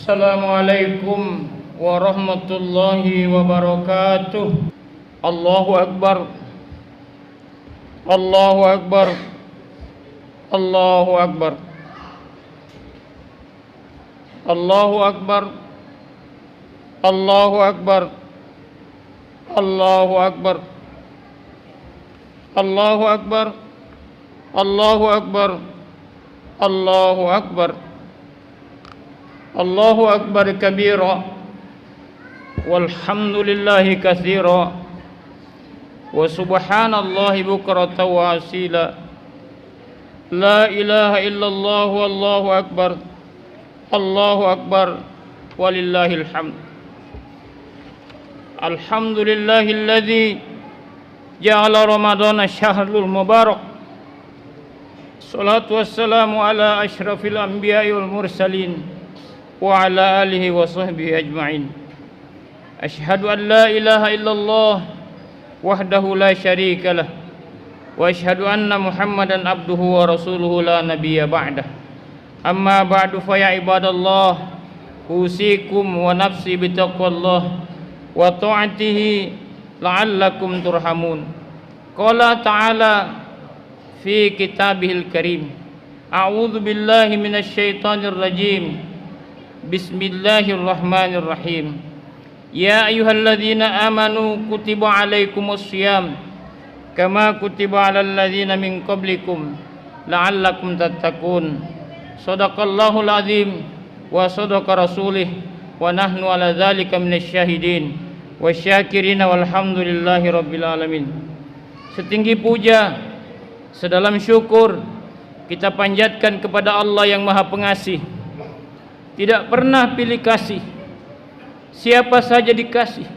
Assalamualaikum warahmatullahi wabarakatuh. Allahu Akbar. Allahu Akbar. Allahu Akbar. Allahu Akbar. Allahu Akbar. Allahu Akbar. Allahu Akbar. Allahu Akbar. Allahu Akbar. Allahu Akbar kabira walhamdulillahi katsira wa subhanallahi bukratan wa asila. La ilaha illallah wallahu akbar. Allahu akbar walillahil hamd. Alhamdulillahilladzi ja'ala ramadhana syahrul mubarak. Salatu wassalamu ala asyrafil anbiya'i wal mursalin wa ala alihi wa sahbihi ajma'in. Asyhadu an la ilaha illallah wahdahu la syarika lah wa asyhadu anna Muhammadan abduhu wa rasuluhu la nabiyya ba'dah. Amma ba'du fa ya ibadallah, usikum wa nafsi bitaqwallah wa ta'atihi la'allakum turhamun. Qala ta'ala fi kitabihil karim, a'udzu billahi minasy syaithanir rajim. Bismillahirrahmanirrahim. Ya ayyuhalladzina amanu kutiba alaikumus syiyam kama kutiba alal ladzina min qablikum la'allakum tattaqun. Shadaqallahul azim wa sadaqa rasulih wa nahnu ala dzalika minasy syahidin wasyakirin walhamdulillahi rabbil alamin. Setinggi puja, sedalam syukur kita panjatkan kepada Allah yang Maha Pengasih. Tidak pernah pilih kasih, siapa saja dikasih.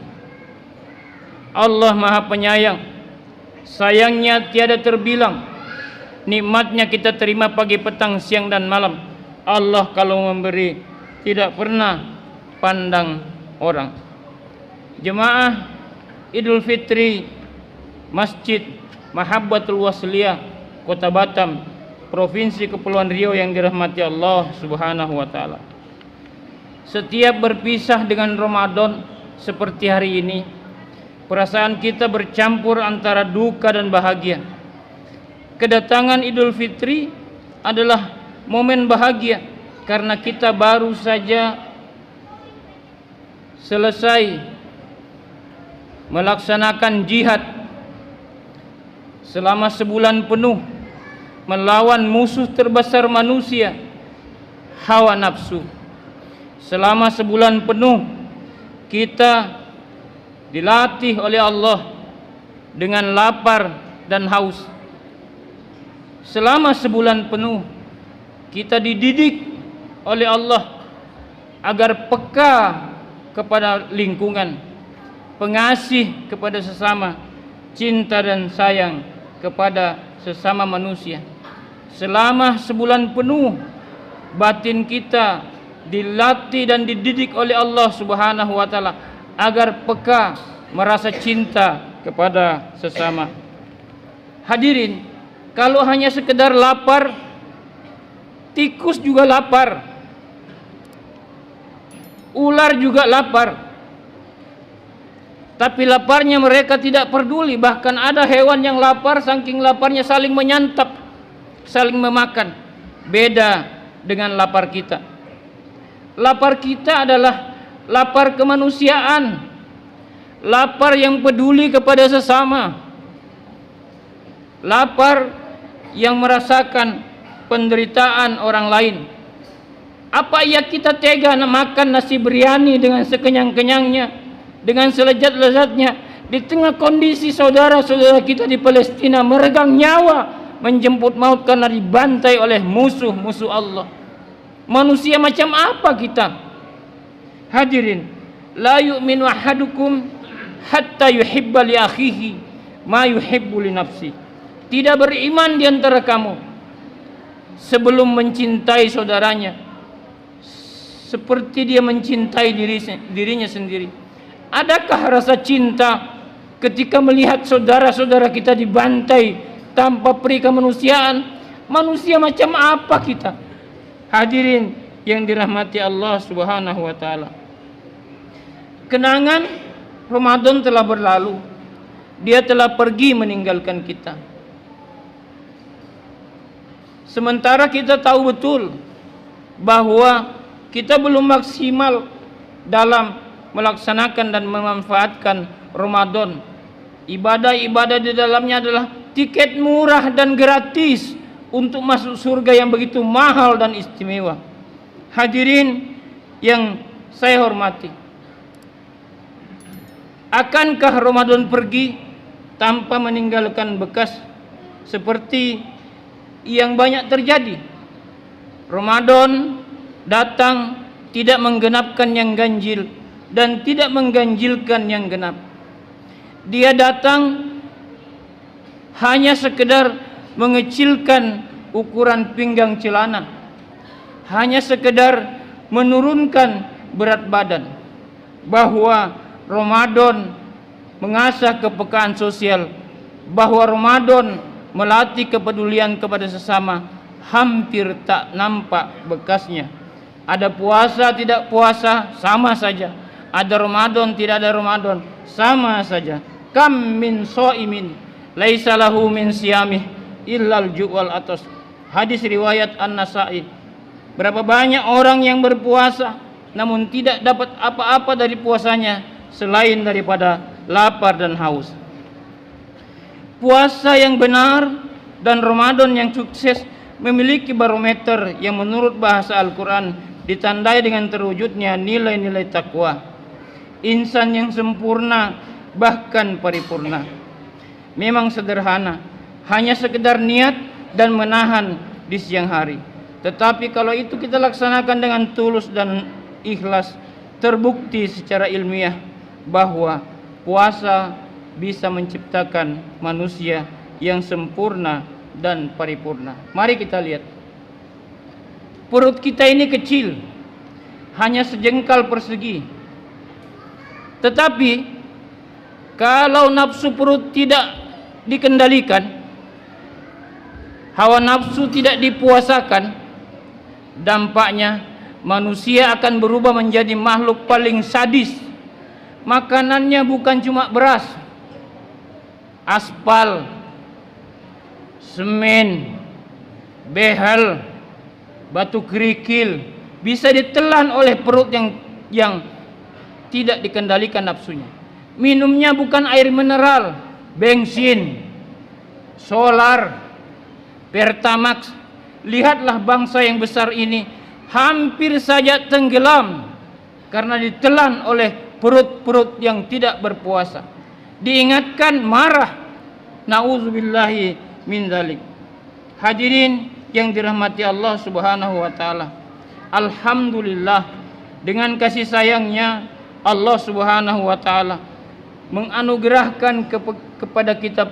Allah Maha Penyayang, sayangnya tiada terbilang. Nikmatnya kita terima pagi, petang, siang dan malam. Allah kalau memberi tidak pernah pandang orang. Jemaah Idul Fitri Masjid Mahabbatul Wasliyah Kota Batam, Provinsi Kepulauan Riau yang dirahmati Allah Subhanahu wa taala. Setiap berpisah dengan Ramadan seperti hari ini, perasaan kita bercampur antara duka dan bahagia. Kedatangan Idul Fitri adalah momen bahagia karena kita baru saja selesai melaksanakan jihad selama sebulan penuh melawan musuh terbesar manusia, hawa nafsu. Selama sebulan penuh kita dilatih oleh Allah dengan lapar dan haus. Selama sebulan penuh kita dididik oleh Allah agar peka kepada lingkungan, pengasih kepada sesama, cinta dan sayang kepada sesama manusia. Selama sebulan penuh batin kita dilatih dan dididik oleh Allah Subhanahu wa taala agar peka, merasa cinta kepada sesama. Hadirin, kalau hanya sekedar lapar, tikus juga lapar, ular juga lapar. Tapi laparnya mereka tidak peduli. Bahkan ada hewan yang lapar, saking laparnya saling menyantap, saling memakan. Beda dengan lapar kita. Lapar kita adalah lapar kemanusiaan, lapar yang peduli kepada sesama, lapar yang merasakan penderitaan orang lain. Apa iya kita tega makan nasi biryani dengan sekenyang-kenyangnya, dengan selezat-lezatnya, di tengah kondisi saudara-saudara kita di Palestina meregang nyawa, menjemput maut karena dibantai oleh musuh-musuh Allah? Manusia macam apa kita? Hadirin, la yu'minu ahadukum hatta yuhibba li akhihi ma yuhibbu li nafsi. Tidak beriman di antara kamu sebelum mencintai saudaranya seperti dia mencintai dirinya sendiri. Adakah rasa cinta ketika melihat saudara-saudara kita dibantai tanpa peri kemanusiaan? Manusia macam apa kita? Hadirin, yang dirahmati Allah Subhanahu wa taala. Kenangan Ramadan telah berlalu. Dia telah pergi meninggalkan kita. Sementara kita tahu betul bahwa kita belum maksimal dalam melaksanakan dan memanfaatkan Ramadan. Ibadah-ibadah di dalamnya adalah tiket murah dan gratis untuk masuk surga yang begitu mahal dan istimewa. Hadirin yang saya hormati, akankah Ramadan pergi tanpa meninggalkan bekas seperti yang banyak terjadi? Ramadan datang tidak menggenapkan yang ganjil dan tidak mengganjilkan yang genap. Dia datang hanya sekedar mengecilkan ukuran pinggang celana, hanya sekedar menurunkan berat badan. Bahwa Ramadan mengasah kepekaan sosial, bahwa Ramadan melatih kepedulian kepada sesama, hampir tak nampak bekasnya. Ada puasa tidak puasa sama saja, ada Ramadan tidak ada Ramadan sama saja. Kam min shaimin laisa lahu min siyamih illal ju'wal atas. Hadis riwayat An-Nasa'i. Berapa banyak orang yang berpuasa namun tidak dapat apa-apa dari puasanya selain daripada lapar dan haus. Puasa yang benar dan Ramadan yang sukses memiliki barometer yang menurut bahasa Al-Quran ditandai dengan terwujudnya nilai-nilai takwa. Insan yang sempurna bahkan paripurna. Memang sederhana, hanya sekedar niat dan menahan di siang hari. Tetapi kalau itu kita laksanakan dengan tulus dan ikhlas, terbukti secara ilmiah bahwa puasa bisa menciptakan manusia yang sempurna dan paripurna. Mari kita lihat. Perut kita ini kecil, hanya sejengkal persegi. Tetapi kalau nafsu perut tidak dikendalikan, hawa nafsu tidak dipuasakan, dampaknya manusia akan berubah menjadi makhluk paling sadis. Makanannya bukan cuma beras, aspal, semen, behel, batu kerikil, bisa ditelan oleh perut yang tidak dikendalikan nafsunya. Minumnya bukan air mineral, bensin, solar, Pertamax. Lihatlah bangsa yang besar ini hampir saja tenggelam karena ditelan oleh perut-perut yang tidak berpuasa. Diingatkan marah. Nauzubillahi min dzalik. Hadirin yang dirahmati Allah Subhanahu wa taala. Alhamdulillah, dengan kasih sayangnya Allah Subhanahu wa taala menganugerahkan kepada kita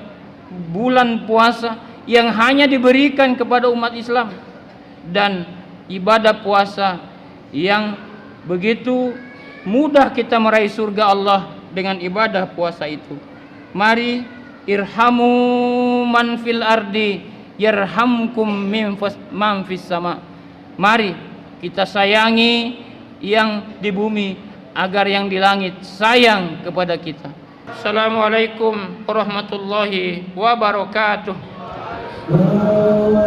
bulan puasa yang hanya diberikan kepada umat Islam, dan ibadah puasa yang begitu mudah kita meraih surga Allah dengan ibadah puasa itu. Mari irhamu man fil ardi yarhamkum man fis sama. Mari kita sayangi yang di bumi agar yang di langit sayang kepada kita. Assalamualaikum warahmatullahi wabarakatuh. Allah